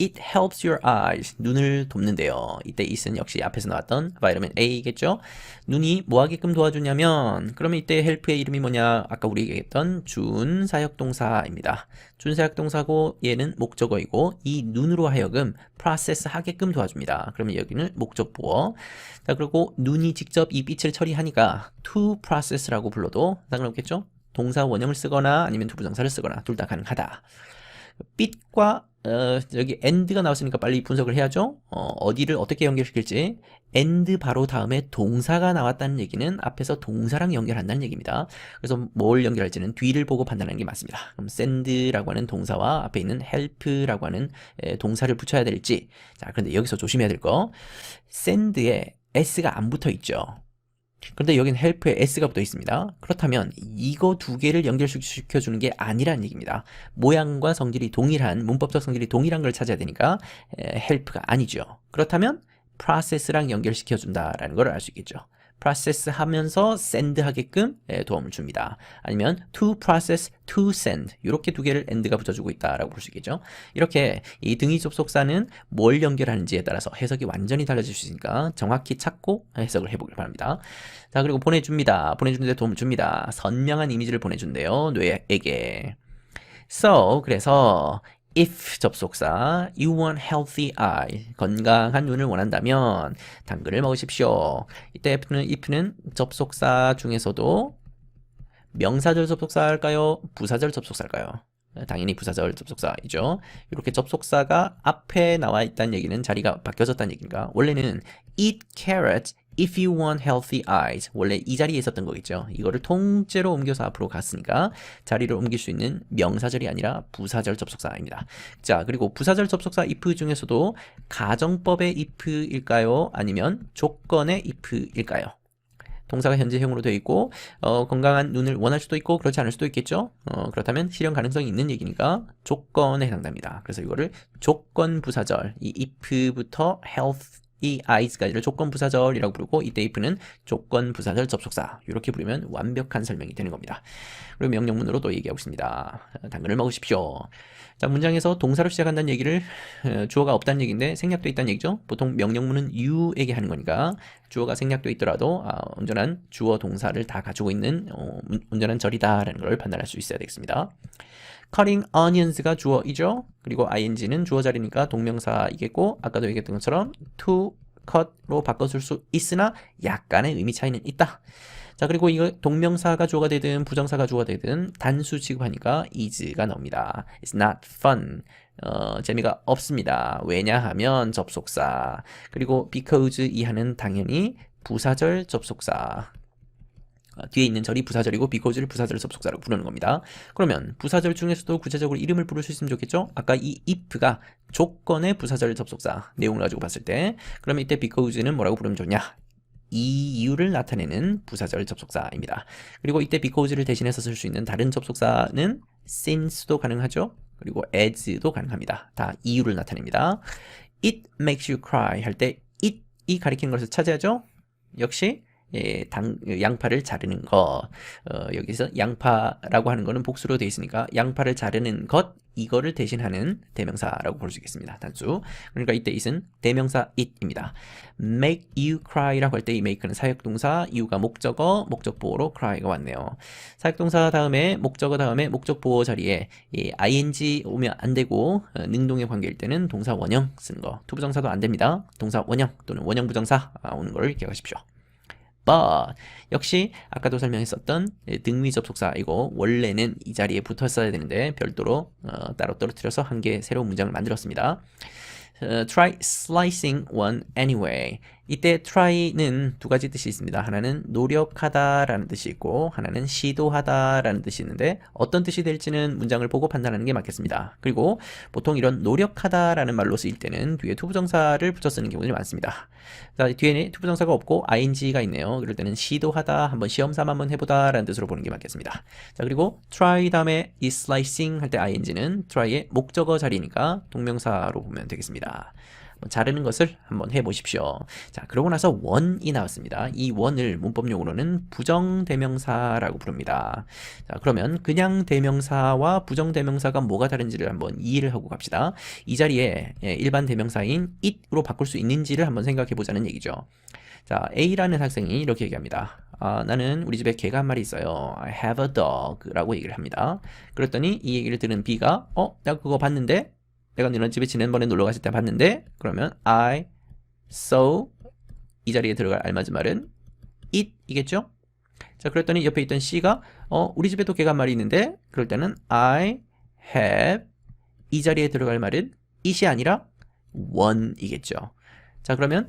[SPEAKER 1] It helps your eyes. 눈을 돕는데요. 이때 it은 역시 앞에서 나왔던 vitamin A겠죠? 눈이 뭐 하게끔 도와주냐면 그러면 이때 help의 이름이 뭐냐? 아까 우리 얘기했던 준사역동사입니다. 준사역동사고 얘는 목적어이고 이 눈으로 하여금 process 하게끔 도와줍니다. 그러면 여기는 목적보어. 자, 그리고 눈이 직접 이 빛을 처리하니까 to process라고 불러도 상관없겠죠? 동사 원형을 쓰거나 아니면 투부정사를 쓰거나 둘 다 가능하다. 빛과 여기 and가 나왔으니까 빨리 분석을 해야죠. 어디를 어떻게 연결시킬지. and 바로 다음에 동사가 나왔다는 얘기는 앞에서 동사랑 연결한다는 얘기입니다. 그래서 뭘 연결할지는 뒤를 보고 판단하는 게 맞습니다. 그럼 send라고 하는 동사와 앞에 있는 help라고 하는 동사를 붙여야 될지. 자, 그런데 여기서 조심해야 될 거. send에 s가 안 붙어 있죠. 그런데 여기는 help에 s가 붙어 있습니다. 그렇다면 이거 두 개를 연결시켜주는 게 아니라는 얘기입니다. 모양과 성질이 동일한, 문법적 성질이 동일한 걸 찾아야 되니까 help가 아니죠. 그렇다면 process랑 연결시켜준다라는 걸 알 수 있겠죠. process 하면서 send 하게끔 도움을 줍니다. 아니면 to process, to send 이렇게 두 개를 and가 붙여주고 있다라고 볼 수 있겠죠. 이렇게 이 등위 접속사는 뭘 연결하는지에 따라서 해석이 완전히 달라질 수 있으니까 정확히 찾고 해석을 해보길 바랍니다. 자, 그리고 보내줍니다. 보내주는데 도움을 줍니다. 선명한 이미지를 보내준대요. 뇌에게. So, 그래서 if 접속사, you want healthy eye, 건강한 눈을 원한다면 당근을 먹으십시오. 이때 if는 접속사 중에서도 명사절 접속사일까요? 부사절 접속사일까요? 당연히 부사절 접속사이죠. 이렇게 접속사가 앞에 나와 있다는 얘기는 자리가 바뀌어졌다는 얘기인가? 원래는 eat carrots if you want healthy eyes. 원래 이 자리에 있었던 거겠죠. 이거를 통째로 옮겨서 앞으로 갔으니까 자리를 옮길 수 있는 명사절이 아니라 부사절 접속사입니다. 자, 그리고 부사절 접속사 if 중에서도 가정법의 if일까요? 아니면 조건의 if일까요? 동사가 현재형으로 되어 있고 건강한 눈을 원할 수도 있고 그렇지 않을 수도 있겠죠. 그렇다면 실현 가능성이 있는 얘기니까 조건에 해당됩니다. 그래서 이거를 조건 부사절, 이 if부터 health 이 eyes까지를 조건 부사절이라고 부르고 이때 if는 조건 부사절 접속사 이렇게 부르면 완벽한 설명이 되는 겁니다. 그리고 명령문으로 또 얘기하고 있습니다. 당근을 먹으십시오. 자, 문장에서 동사로 시작한다는 얘기를 주어가 없다는 얘기인데 생략되어 있다는 얘기죠. 보통 명령문은 you에게 하는 거니까 주어가 생략되어 있더라도 온전한 주어 동사를 다 가지고 있는 온전한 절이다라는 걸 판단할 수 있어야 되겠습니다. cutting onions가 주어이죠. 그리고 ing는 주어 자리니까 동명사이겠고 아까도 얘기했던 것처럼 to cut로 바꿔줄 수 있으나 약간의 의미 차이는 있다. 자, 그리고 이거 동명사가 주어가 되든 부정사가 주어가 되든 단수 취급하니까 is가 나옵니다. It's not fun. 재미가 없습니다. 왜냐하면 접속사. 그리고 because 이하는 당연히 부사절 접속사. 뒤에 있는 절이 부사절이고 because를 부사절 접속사라고 부르는 겁니다. 그러면 부사절 중에서도 구체적으로 이름을 부를 수 있으면 좋겠죠? 아까 이 if가 조건의 부사절 접속사 내용을 가지고 봤을 때 그러면 이때 because는 뭐라고 부르면 좋냐? 이 이유를 나타내는 부사절 접속사입니다. 그리고 이때 because를 대신해서 쓸 수 있는 다른 접속사는 since도 가능하죠? 그리고 as도 가능합니다. 다 이유를 나타냅니다. It makes you cry 할 때 it이 가리키는 것을 찾아야죠? 역시 양파를 자르는 것. 여기서 양파라고 하는 거는 복수로 되어 있으니까 양파를 자르는 것 이거를 대신하는 대명사라고 볼 수 있겠습니다. 단수. 그러니까 이때 it은 대명사 it입니다. make you cry라고 할 때 이 make는 사역동사, you가 목적어, 목적보어로 cry가 왔네요. 사역동사 다음에 목적어 다음에 목적보어 자리에 ing 오면 안 되고 능동의 관계일 때는 동사 원형 쓰는 거. 투부정사도 안 됩니다. 동사 원형 또는 원형 부정사 오는 걸 기억하십시오. but 역시 아까도 설명했었던 등위 접속사 이거 원래는 이 자리에 붙었어야 되는데 별도로 따로 떨어뜨려서 한 개 새로운 문장을 만들었습니다. try slicing one anyway. 이때 try는 두 가지 뜻이 있습니다. 하나는 노력하다라는 뜻이 있고 하나는 시도하다라는 뜻이 있는데 어떤 뜻이 될지는 문장을 보고 판단하는 게 맞겠습니다. 그리고 보통 이런 노력하다라는 말로 쓰일 때는 뒤에 투부정사를 붙여 쓰는 경우들이 많습니다. 자, 뒤에는 투부정사가 없고 ing가 있네요. 그럴 때는 시도하다, 한번 시험삼아 한번 해보다 라는 뜻으로 보는 게 맞겠습니다. 자, 그리고 try 다음에 이 slicing 할 때 ing는 try의 목적어 자리니까 동명사로 보면 되겠습니다. 자르는 것을 한번 해보십시오. 자, 그러고 나서 원이 나왔습니다. 이 원을 문법용어로는 부정대명사라고 부릅니다. 자, 그러면 그냥 대명사와 부정대명사가 뭐가 다른지를 한번 이해를 하고 갑시다. 이 자리에 일반 대명사인 it으로 바꿀 수 있는지를 한번 생각해 보자는 얘기죠. 자, A라는 학생이 이렇게 얘기합니다. 나는 우리 집에 개가 한 마리 있어요. I have a dog 라고 얘기를 합니다. 그랬더니 이 얘기를 들은 B가 내가 그거 봤는데? 내가 너네 집에 지난번에 놀러 갔을 때 봤는데? 그러면 I saw 이 자리에 들어갈 알맞은 말은 it 이겠죠? 자, 그랬더니 옆에 있던 C가 우리 집에도 개가 한 마리 있는데? 그럴 때는 I have 이 자리에 들어갈 말은 it이 아니라 one이겠죠. 자, 그러면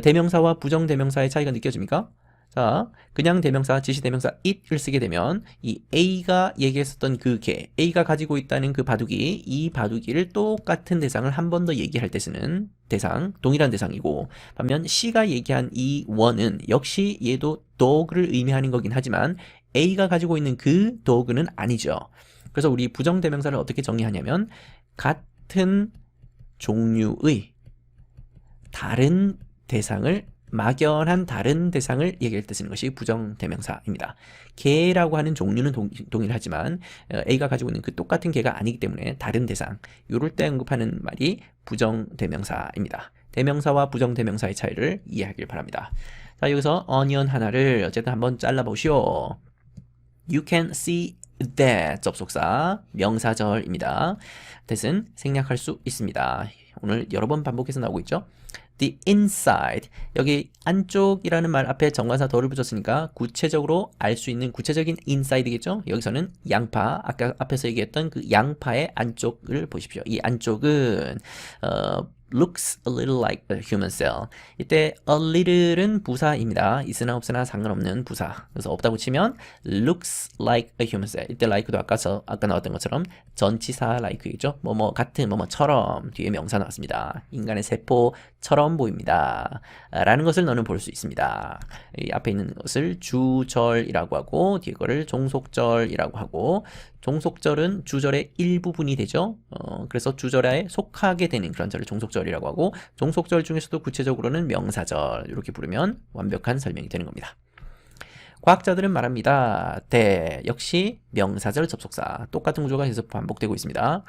[SPEAKER 1] 대명사와 부정대명사의 차이가 느껴집니까? 자, 그냥 대명사, 지시대명사 it을 쓰게 되면 이 A가 얘기했었던 그 개, A가 가지고 있다는 그 바둑이, 이 바둑이를 똑같은 대상을 한 번 더 얘기할 때 쓰는 대상, 동일한 대상이고, 반면 C가 얘기한 이 one은 역시 얘도 dog를 의미하는 거긴 하지만 A가 가지고 있는 그 dog는 아니죠. 그래서 우리 부정대명사를 어떻게 정의하냐면 같은 종류의 다른 대상을 막연한 다른 대상을 얘기할 때 쓰는 것이 부정대명사입니다. 개라고 하는 종류는 동일하지만 A가 가지고 있는 그 똑같은 개가 아니기 때문에 다른 대상, 이럴 때 언급하는 말이 부정대명사입니다. 대명사와 부정대명사의 차이를 이해하길 바랍니다. 자, 여기서 onion 하나를 어쨌든 한번 잘라보시오. You can see that 접속사 명사절입니다. that은 생략할 수 있습니다. 오늘 여러 번 반복해서 나오고 있죠. The inside, 여기 안쪽이라는 말 앞에 정관사 더를 붙였으니까 구체적으로 알 수 있는 구체적인 inside겠죠. 여기서는 양파, 아까 앞에서 얘기했던 그 양파의 안쪽을 보십시오. 이 안쪽은 looks a little like a human cell. 이때 a little은 부사입니다. 있으나 없으나 상관없는 부사. 그래서 없다고 치면 looks like a human cell. 이때 like도 아까 나왔던 것처럼 전치사 like이죠. 뭐뭐 같은 뭐뭐처럼 뒤에 명사 나왔습니다. 인간의 세포처럼 보입니다. 라는 것을 너는 볼 수 있습니다. 이 앞에 있는 것을 주절이라고 하고 뒤에 거를 종속절이라고 하고, 종속절은 주절의 일부분이 되죠. 그래서 주절에 속하게 되는 그런 절을 종속절이라고 하고, 종속절 중에서도 구체적으로는 명사절, 이렇게 부르면 완벽한 설명이 되는 겁니다. 과학자들은 말합니다. 역시 명사절 접속사, 똑같은 구조가 계속 반복되고 있습니다.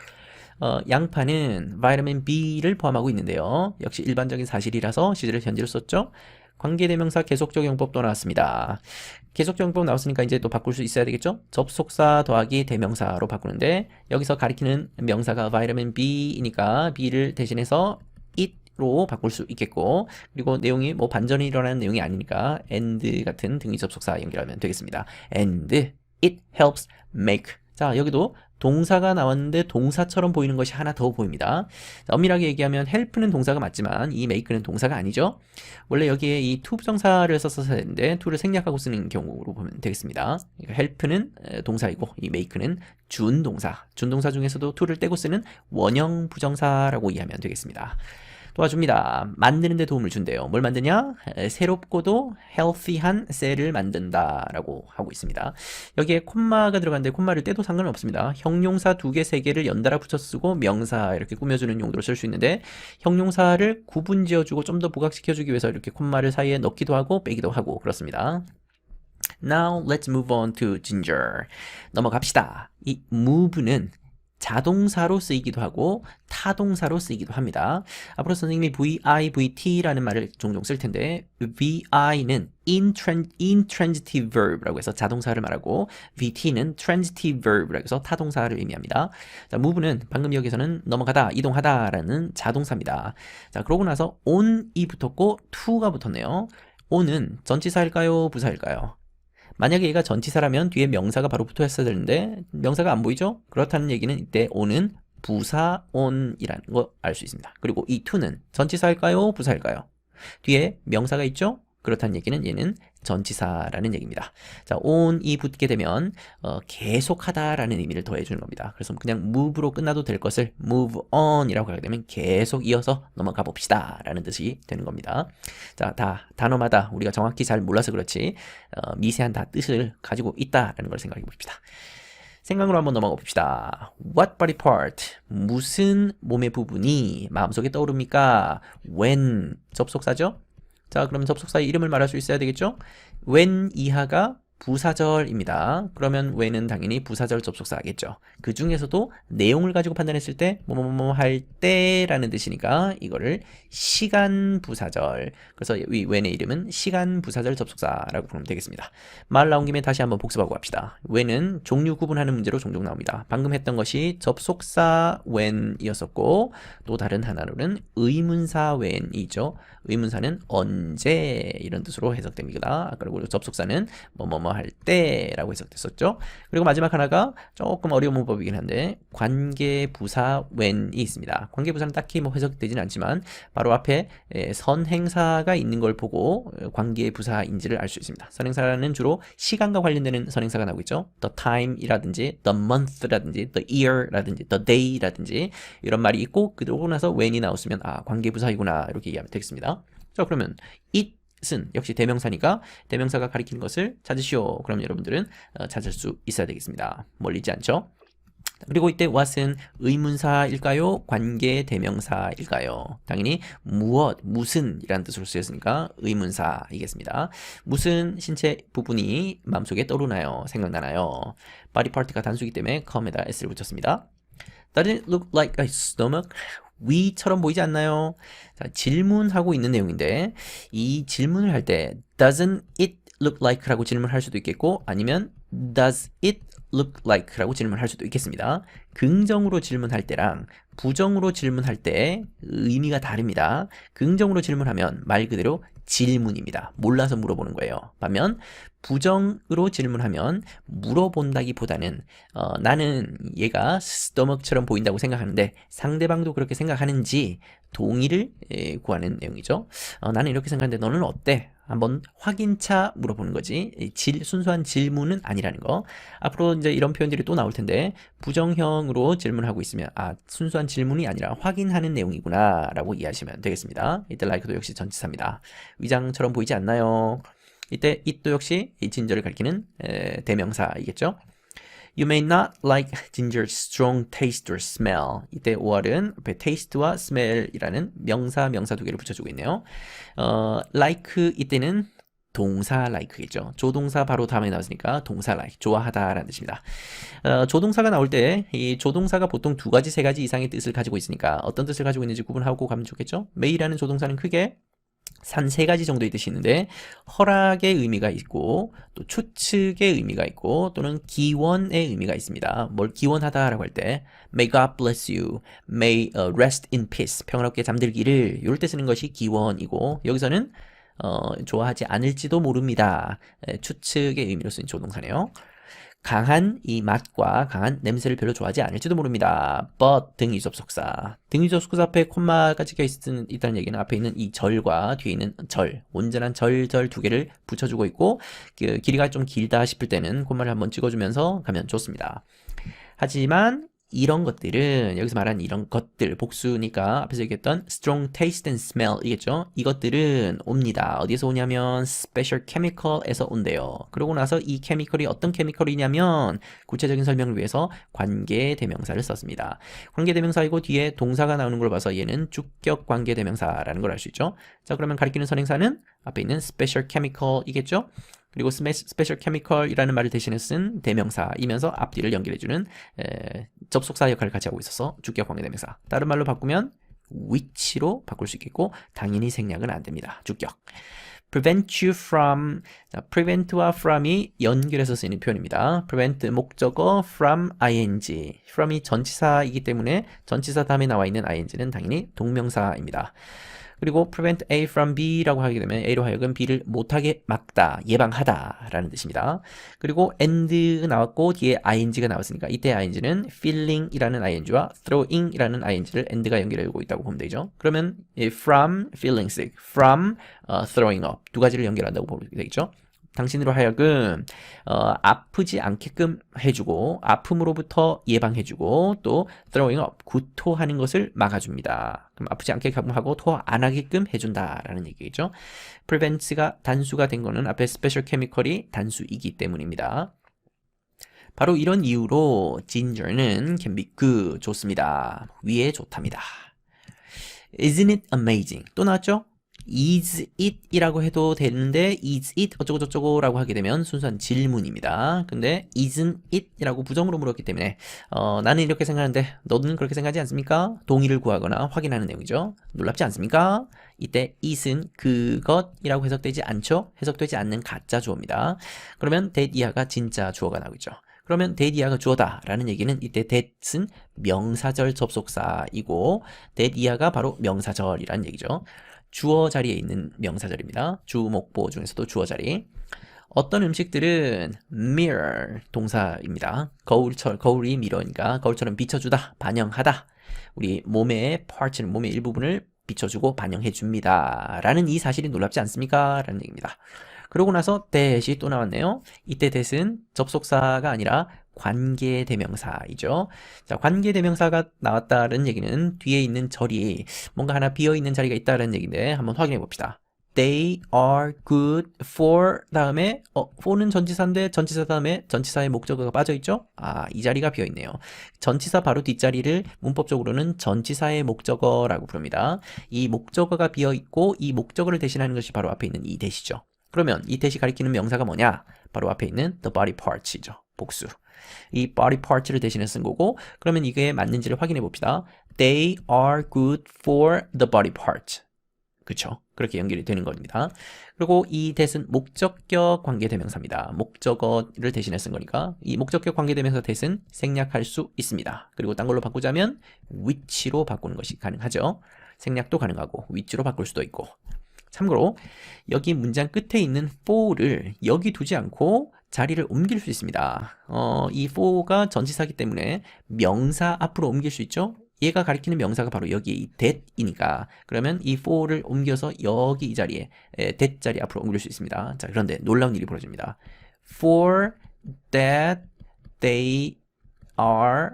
[SPEAKER 1] 양파는 바이타민 B를 포함하고 있는데요. 역시 일반적인 사실이라서 시제를 현재로 썼죠. 관계대명사 계속적 용법도 나왔습니다. 계속적 용법 나왔으니까 이제 또 바꿀 수 있어야 되겠죠? 접속사 더하기 대명사로 바꾸는데, 여기서 가리키는 명사가 바이타민 B이니까 B를 대신해서 it로 바꿀 수 있겠고, 그리고 내용이 뭐 반전이 일어나는 내용이 아니니까 and 같은 등위 접속사 연결하면 되겠습니다. and it helps make. 자, 여기도 동사가 나왔는데 동사처럼 보이는 것이 하나 더 보입니다. 자, 엄밀하게 얘기하면 help는 동사가 맞지만 이 make는 동사가 아니죠. 원래 여기에 이 to 부정사를 썼어야 되는데 to를 생략하고 쓰는 경우로 보면 되겠습니다. help는 동사이고 이 make는 준동사 중에서도 to를 떼고 쓰는 원형 부정사라고 이해하면 되겠습니다. 도와줍니다. 만드는 데 도움을 준대요. 뭘 만드냐? 새롭고도 healthy한 셀을 만든다 라고 하고 있습니다. 여기에 콤마가 들어갔는데 콤마를 떼도 상관은 없습니다. 형용사 2개, 3개를 연달아 붙여 쓰고 명사 이렇게 꾸며주는 용도로 쓸 수 있는데, 형용사를 구분 지어주고 좀 더 부각시켜주기 위해서 이렇게 콤마를 사이에 넣기도 하고 빼기도 하고 그렇습니다. Now let's move on to ginger. 넘어갑시다. 이 move는 자동사로 쓰이기도 하고 타동사로 쓰이기도 합니다. 앞으로 선생님이 VI, VT라는 말을 종종 쓸 텐데, VI는 intransitive verb라고 해서 자동사를 말하고, VT는 transitive verb라고 해서 타동사를 의미합니다. 자, move는 방금 여기서는 넘어가다, 이동하다 라는 자동사입니다. 자, 그러고 나서 on이 붙었고 to가 붙었네요. on은 전치사일까요? 부사일까요? 만약에 얘가 전치사라면 뒤에 명사가 바로 붙어있어야 되는데 명사가 안 보이죠? 그렇다는 얘기는 이때 on은 부사 on이라는 거 알 수 있습니다. 그리고 이 to는 전치사일까요? 부사일까요? 뒤에 명사가 있죠? 그렇다는 얘기는 얘는 전치사라는 얘기입니다. 자, on이 붙게 되면 계속하다라는 의미를 더해주는 겁니다. 그래서 그냥 move로 끝나도 될 것을 move on이라고 하게 되면 계속 이어서 넘어가 봅시다 라는 뜻이 되는 겁니다. 자, 다 단어마다 우리가 정확히 잘 몰라서 그렇지 미세한 다 뜻을 가지고 있다라는 걸 생각해 봅시다. 생각으로 한번 넘어가 봅시다. What body part? 무슨 몸의 부분이 마음속에 떠오릅니까? When 접속사죠? 자, 그럼 접속사의 이름을 말할 수 있어야 되겠죠? when 이하가 부사절입니다. 그러면 when은 당연히 부사절 접속사겠죠. 그 중에서도 내용을 가지고 판단했을 때 뭐뭐뭐 할 때라는 뜻이니까 이거를 시간 부사절. 그래서 이 when의 이름은 시간 부사절 접속사라고 부르면 되겠습니다. 말 나온 김에 다시 한번 복습하고 갑시다. when은 종류 구분하는 문제로 종종 나옵니다. 방금 했던 것이 접속사 when이었었고 또 다른 하나로는 의문사 when이죠. 의문사는 언제 이런 뜻으로 해석됩니다. 그리고 접속사는 뭐뭐뭐 할 때라고 해석됐었죠. 그리고 마지막 하나가 조금 어려운 문법이긴 한데 관계부사 when이 있습니다. 관계부사는 딱히 뭐 해석되지는 않지만 바로 앞에 선행사가 있는 걸 보고 관계부사인지를 알 수 있습니다. 선행사는 주로 시간과 관련되는 선행사가 나오고 있죠. The time이라든지 the month라든지 the year라든지 the day라든지 이런 말이 있고 그러고 나서 when이 나왔으면 아 관계부사이구나 이렇게 이해하면 되겠습니다. 자 그러면 it은 역시 대명사니까 대명사가 가리키는 것을 찾으시오. 그럼 여러분들은 찾을 수 있어야 되겠습니다. 멀리지 않죠? 그리고 이때 what은 의문사일까요? 관계 대명사일까요? 당연히 무엇, 무슨 이라는 뜻으로 쓰였으니까 의문사이겠습니다. 무슨 신체 부분이 마음속에 떠오르나요? 생각나나요? body part가 단수이기 때문에 come에다 s를 붙였습니다. Does it look like a stomach? 위처럼 보이지 않나요? 자, 질문하고 있는 내용인데 이 질문을 할 때 doesn't it look like 라고 질문할 수도 있겠고 아니면 does it look like 라고 질문할 수도 있겠습니다. 긍정으로 질문할 때랑 부정으로 질문할 때 의미가 다릅니다. 긍정으로 질문하면 말 그대로 질문입니다. 몰라서 물어보는 거예요. 반면 부정으로 질문하면 물어본다기보다는 나는 얘가 스토머크처럼 보인다고 생각하는데 상대방도 그렇게 생각하는지 동의를 구하는 내용이죠. 나는 이렇게 생각하는데 너는 어때? 한번 확인차 물어보는 거지. 순수한 질문은 아니라는 거. 앞으로 이제 이런 표현들이 또 나올 텐데 부정형으로 질문하고 있으면 아 순수한 질문이 아니라 확인하는 내용이구나 라고 이해하시면 되겠습니다. 이때 like도 역시 전치사입니다. 위장처럼 보이지 않나요? 이때 it도 역시 이 진저를 가리키는 대명사이겠죠. You may not like ginger's strong taste or smell. 이때 OR은 앞에 taste와 smell이라는 명사 두 개를 붙여주고 있네요. like 이때는 동사 like겠죠. 조동사 바로 다음에 나왔으니까 동사 like, 좋아하다라는 뜻입니다. 조동사가 나올 때 이 조동사가 보통 2가지, 3가지 이상의 뜻을 가지고 있으니까 어떤 뜻을 가지고 있는지 구분하고 가면 좋겠죠. may라는 조동사는 크게 한 3가지 정도의 뜻이 있는데 허락의 의미가 있고 또 추측의 의미가 있고 또는 기원의 의미가 있습니다. 뭘 기원하다라고 할 때 May God bless you, May rest in peace, 평화롭게 잠들기를 이럴 때 쓰는 것이 기원이고 여기서는 좋아하지 않을지도 모릅니다. 추측의 의미로 쓰인 조동사네요. 강한 이 맛과 강한 냄새를 별로 좋아하지 않을지도 모릅니다. but 등위 접속사. 등위 접속사 앞에 콤마가 찍혀 있다는 얘기는 앞에 있는 이 절과 뒤에 있는 절, 온전한 절 2개를 붙여주고 있고 그 길이가 좀 길다 싶을 때는 콤마를 한번 찍어주면서 가면 좋습니다. 하지만 이런 것들은 여기서 말하는 이런 것들 복수니까 앞에서 얘기했던 strong taste and smell 이겠죠. 이것들은 옵니다. 어디서 오냐면 special chemical에서 온대요. 그러고 나서 이 케미컬이 어떤 케미컬이냐면 구체적인 설명을 위해서 관계 대명사를 썼습니다. 관계 대명사이고 뒤에 동사가 나오는 걸 봐서 얘는 주격 관계 대명사라는 걸 알 수 있죠. 자 그러면 가리키는 선행사는 앞에 있는 special chemical이겠죠. 그리고 스페셜 케미컬이라는 말을 대신해 쓴 대명사이면서 앞뒤를 연결해주는 접속사 역할을 같이 하고 있어서 주격 관계 대명사. 다른 말로 바꾸면 which로 바꿀 수 있겠고 당연히 생략은 안 됩니다. 주격. prevent you from. 자, prevent와 from이 연결해서 쓰이는 표현입니다. prevent 목적어 from ing. from이 전치사이기 때문에 전치사 다음에 나와 있는 ing는 당연히 동명사입니다. 그리고 prevent A from B라고 하게 되면 A로 하여금 B를 못하게 막다, 예방하다 라는 뜻입니다. 그리고 and 나왔고 뒤에 ing가 나왔으니까 이때 ing는 feeling이라는 ing와 throwing이라는 ing를 and가 연결하고 있다고 보면 되죠. 그러면 from feeling sick, from throwing up 2가지를 연결한다고 보면 되겠죠. 당신으로 하여금 아프지 않게끔 해주고 아픔으로부터 예방해주고 또 throwing up, 구토하는 것을 막아줍니다. 그럼 아프지 않게끔 하고 토 안 하게끔 해준다라는 얘기겠죠. prevents가 단수가 된 거는 앞에 special chemical이 단수이기 때문입니다. 바로 이런 이유로 ginger는 can be good, 좋습니다. 위에 좋답니다. Isn't it amazing? 또 나왔죠? Is it 이라고 해도 되는데 is it 어쩌고저쩌고 라고 하게 되면 순수한 질문입니다. 근데 isn't it 이라고 부정으로 물었기 때문에 나는 이렇게 생각하는데 너는 그렇게 생각하지 않습니까? 동의를 구하거나 확인하는 내용이죠. 놀랍지 않습니까? 이때 it은 그것이라고 해석되지 않죠? 해석되지 않는 가짜 주어입니다. 그러면 that 이하가 진짜 주어가 나오죠. 그러면 that 이하가 주어다 라는 얘기는 이때 that은 명사절 접속사이고 that 이하가 바로 명사절이라는 얘기죠. 주어 자리에 있는 명사절입니다. 주목보 중에서도 주어 자리. 어떤 음식들은 mirror 동사입니다. 거울이 미러니까 거울처럼 비춰주다, 반영하다. 우리 몸의 parts는 몸의 일부분을 비춰주고 반영해줍니다. 라는 이 사실이 놀랍지 않습니까? 라는 얘기입니다. 그러고 나서 that이 또 나왔네요. 이때 that은 접속사가 아니라 관계대명사이죠. 자, 관계대명사가 나왔다는 얘기는 뒤에 있는 절이 뭔가 하나 비어있는 자리가 있다는 얘기인데 한번 확인해 봅시다. They are good for 다음에 for는 전치사인데 전치사 다음에 전치사의 목적어가 빠져있죠? 이 자리가 비어있네요. 전치사 바로 뒷자리를 문법적으로는 전치사의 목적어라고 부릅니다. 이 목적어가 비어있고 이 목적어를 대신하는 것이 바로 앞에 있는 이 that이죠. 그러면 이 that이 가리키는 명사가 뭐냐? 바로 앞에 있는 the body parts이죠. 복수. 이 body parts를 대신해 쓴 거고 그러면 이게 맞는지를 확인해 봅시다. They are good for the body part. 그쵸? 그렇게 연결이 되는 겁니다. 그리고 이 that은 목적격 관계대명사입니다. 목적어를 대신해 쓴 거니까 이 목적격 관계대명사 that은 생략할 수 있습니다. 그리고 딴 걸로 바꾸자면 which로 바꾸는 것이 가능하죠. 생략도 가능하고 which로 바꿀 수도 있고. 참고로 여기 문장 끝에 있는 for를 여기 두지 않고 자리를 옮길 수 있습니다. 이 for가 전치사기 때문에 명사 앞으로 옮길 수 있죠. 얘가 가리키는 명사가 바로 여기에 이 that이니까 그러면 이 for를 옮겨서 여기 이 자리에 that 자리 앞으로 옮길 수 있습니다. 자, 그런데 놀라운 일이 벌어집니다. For that they are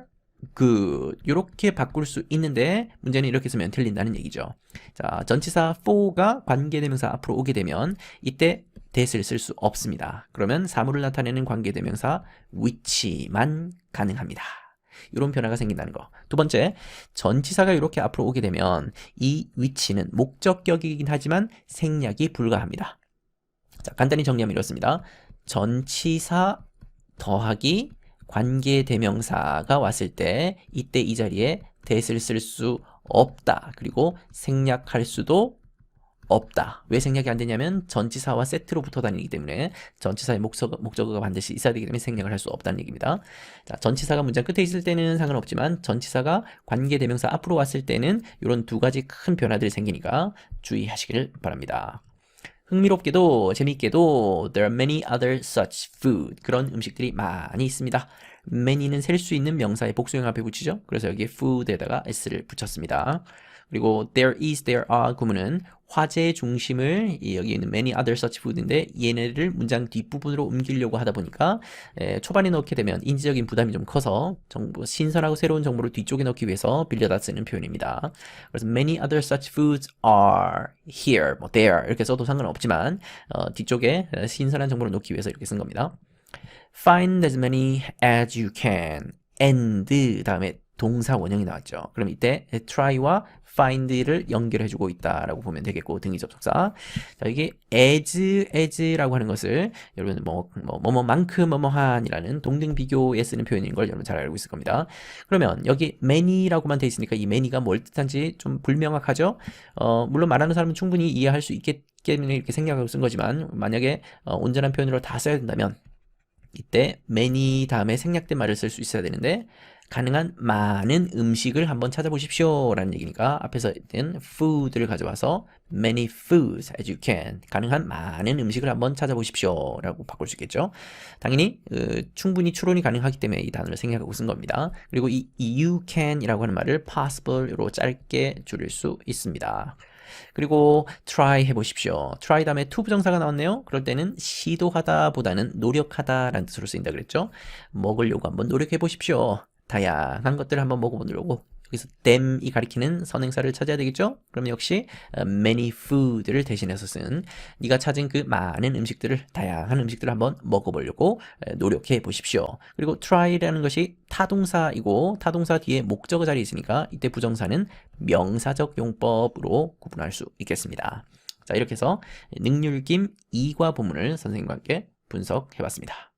[SPEAKER 1] good 이렇게 바꿀 수 있는데 문제는 이렇게 쓰면 틀린다는 얘기죠. 자, 전치사 for가 관계대명사 앞으로 오게 되면 이때 that을 쓸 수 없습니다. 그러면 사물을 나타내는 관계대명사 which만 가능합니다. 이런 변화가 생긴다는 거. 두 번째, 전치사가 이렇게 앞으로 오게 되면 이 which는 목적격이긴 하지만 생략이 불가합니다. 자, 간단히 정리하면 이렇습니다. 전치사 더하기 관계대명사가 왔을 때 이때 이 자리에 that을 쓸 수 없다. 그리고 생략할 수도 없다. 왜 생략이 안 되냐면 전치사와 세트로 붙어 다니기 때문에 전치사의 목적어가 반드시 있어야 되기 때문에 생략을 할 수 없다는 얘기입니다. 자, 전치사가 문장 끝에 있을 때는 상관없지만 전치사가 관계대명사 앞으로 왔을 때는 이런 두 가지 큰 변화들이 생기니까 주의하시기를 바랍니다. 흥미롭게도 재미있게도 there are many other such food 그런 음식들이 많이 있습니다. many는 셀 수 있는 명사의 복수형 앞에 붙이죠. 그래서 여기에 food에다가 s를 붙였습니다. 그리고 there is, there are 구문은 화제 중심을 여기 있는 many other such food인데 얘네를 문장 뒷부분으로 옮기려고 하다 보니까 초반에 넣게 되면 인지적인 부담이 좀 커서 신선하고 새로운 정보를 뒤쪽에 넣기 위해서 빌려다 쓰는 표현입니다. 그래서 many other such foods are here, 뭐 there 이렇게 써도 상관없지만 뒤쪽에 신선한 정보를 넣기 위해서 이렇게 쓴 겁니다. Find as many as you can and 다음에 동사 원형이 나왔죠. 그럼 이때 try와 find를 연결해주고 있다라고 보면 되겠고 등위 접속사. 자, 이게 as라고 하는 것을 여러분 뭐뭐만큼 뭐뭐한이라는 동등 비교에 쓰는 표현인 걸 여러분 잘 알고 있을 겁니다. 그러면 여기 many라고만 돼 있으니까 이 many가 뭘 뜻한지 좀 불명확하죠. 물론 말하는 사람은 충분히 이해할 수 있겠겠기 이렇게 생각하고 쓴 거지만 만약에 온전한 표현으로 다 써야 된다면 이때 many 다음에 생략된 말을 쓸 수 있어야 되는데 가능한 많은 음식을 한번 찾아보십시오 라는 얘기니까 앞에서 있던 food를 가져와서 many foods as you can 가능한 많은 음식을 한번 찾아보십시오 라고 바꿀 수 있겠죠. 당연히 충분히 추론이 가능하기 때문에 이 단어를 생략하고 쓴 겁니다. 그리고 이 you can 이라고 하는 말을 possible로 짧게 줄일 수 있습니다. 그리고 try 해보십시오. try 다음에 to 부정사가 나왔네요. 그럴 때는 시도하다 보다는 노력하다 라는 뜻으로 쓰인다 그랬죠. 먹으려고 한번 노력해 보십시오. 다양한 것들을 한번 먹어보려고 여기서 them이 가리키는 선행사를 찾아야 되겠죠? 그럼 역시 many food를 대신해서 쓴 네가 찾은 그 많은 음식들을, 다양한 음식들을 한번 먹어보려고 노력해 보십시오. 그리고 try라는 것이 타동사이고 타동사 뒤에 목적어 자리에 있으니까 이때 부정사는 명사적 용법으로 구분할 수 있겠습니다. 자, 이렇게 해서 능률김 2과 본문을 선생님과 함께 분석해 봤습니다.